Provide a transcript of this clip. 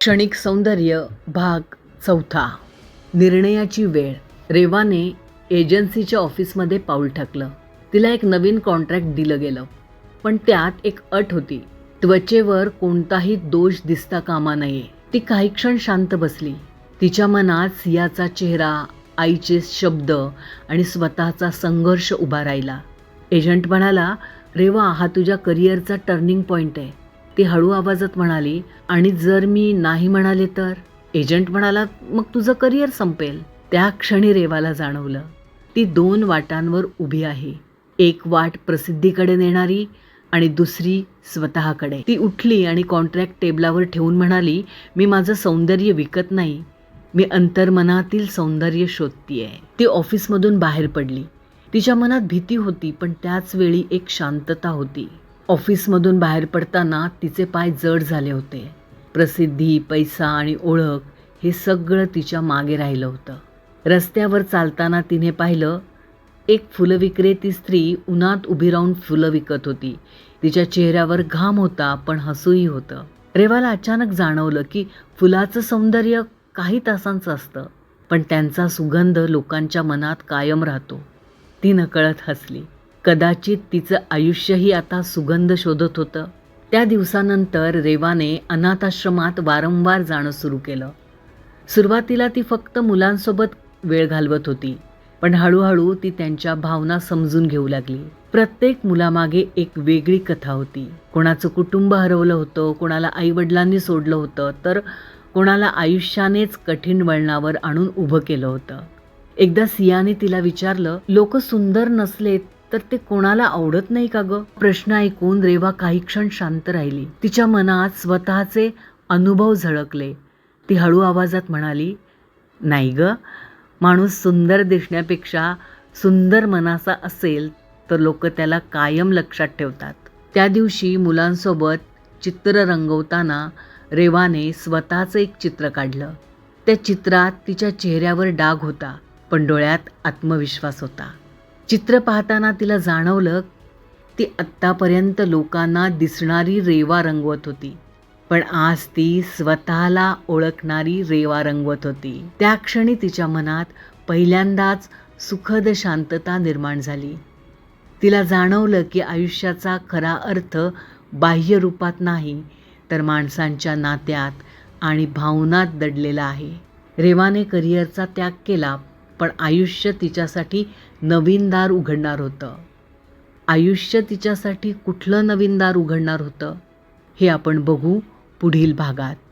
क्षणिक सौंदर्य भाग 4. निर्णयाची वेळ. रेवाने एजन्सीच्या ऑफिसमध्ये पाऊल टाकलं. तिला एक नवीन कॉन्ट्रॅक्ट दिलं गेलं, पण त्यात एक अट होती. त्वचेवर कोणताही दोष दिसता कामा नये. ती काही क्षण शांत बसली. तिच्या मनात सियाचा चेहरा, आईचे शब्द आणि स्वतःचा संघर्ष उभा राहिला. एजंट म्हणाला, रेवा, हा तुझ्या करिअरचा टर्निंग पॉइंट आहे. ती हळू आवाजात म्हणाली, आणि जर मी नाही म्हणाले तर? एजंट म्हणाला, मग तुझं करिअर संपेल. त्या क्षणी रेवाला जाणवलं, ती 2 वाटांवर उभी आहे. एक वाट प्रसिद्धीकडे नेणारी आणि दुसरी स्वतःकडे. ती उठली आणि कॉन्ट्रॅक्ट टेबलावर ठेवून म्हणाली, मी माझं सौंदर्य विकत नाही, मी अंतर्मनातील सौंदर्य शोधतीये. ती ऑफिसमधून बाहेर पडली. तिच्या मनात भीती होती, पण त्याच वेळी एक शांतता होती. ऑफिसमधून बाहेर पडताना तिचे पाय जड झाले होते. प्रसिद्धी, पैसा आणि ओळख हे सगळं तिच्या मागे राहिलं होतं. रस्त्यावर चालताना तिने पाहिलं, एक फुलविक्रेती स्त्री उन्हात उभी राहून फुलं विकत होती. तिच्या चेहऱ्यावर घाम होता, पण हसूही होतं. रेवाला अचानक जाणवलं की फुलाचं सौंदर्य काही तासांचं असतं, पण त्यांचा सुगंध लोकांच्या मनात कायम राहतो. ती नकळत हसली. कदाचित तिचं आयुष्यही आता सुगंध शोधत होतं. त्या दिवसानंतर रेवाने अनाथाश्रमात वारंवार जाणं सुरू केलं. सुरुवातीला ती फक्त मुलांसोबत वेळ घालवत होती, पण हळूहळू ती त्यांच्या भावना समजून घेऊ लागली. प्रत्येक मुलामागे एक वेगळी कथा होती. कोणाचं कुटुंब हरवलं होतं, कोणाला आईवडिलांनी सोडलं होतं, तर कोणाला आयुष्यानेच कठीण वळणावर आणून उभं केलं होतं. एकदा सियाने तिला विचारलं, लोक सुंदर नसलेत तर ते कोणाला आवडत नाही का गं? प्रश्न ऐकून रेवा काही क्षण शांत राहिली. तिच्या मनात स्वतःचे अनुभव झळकले. ती हळू आवाजात म्हणाली, नाही गं, माणूस सुंदर दिसण्यापेक्षा सुंदर मनाचा असेल तर लोक त्याला कायम लक्षात ठेवतात. त्या दिवशी मुलांसोबत चित्र रंगवताना रेवाने स्वतःचं एक चित्र काढलं. त्या चित्रात तिच्या चेहऱ्यावर डाग होता, पण डोळ्यात आत्मविश्वास होता. चित्र पाहताना तिला जाणवलं, ती आत्तापर्यंत लोकांना दिसणारी रेवा रंगवत होती, पण आज ती स्वतःला ओळखणारी रेवा रंगवत होती. त्या क्षणी तिच्या मनात पहिल्यांदाच सुखद शांतता निर्माण झाली. तिला जाणवलं की आयुष्याचा खरा अर्थ बाह्य रूपात नाही, तर माणसांच्या नात्यात आणि भावनात दडलेला आहे. रेवाने करिअरचा त्याग केला, पण आयुष्य तिच्यासाठी नवीन दार उघडणार होतं. आयुष्य तिच्यासाठी कुठलं नवीन दार उघडणार होतं हे आपण बघू पुढील भागात.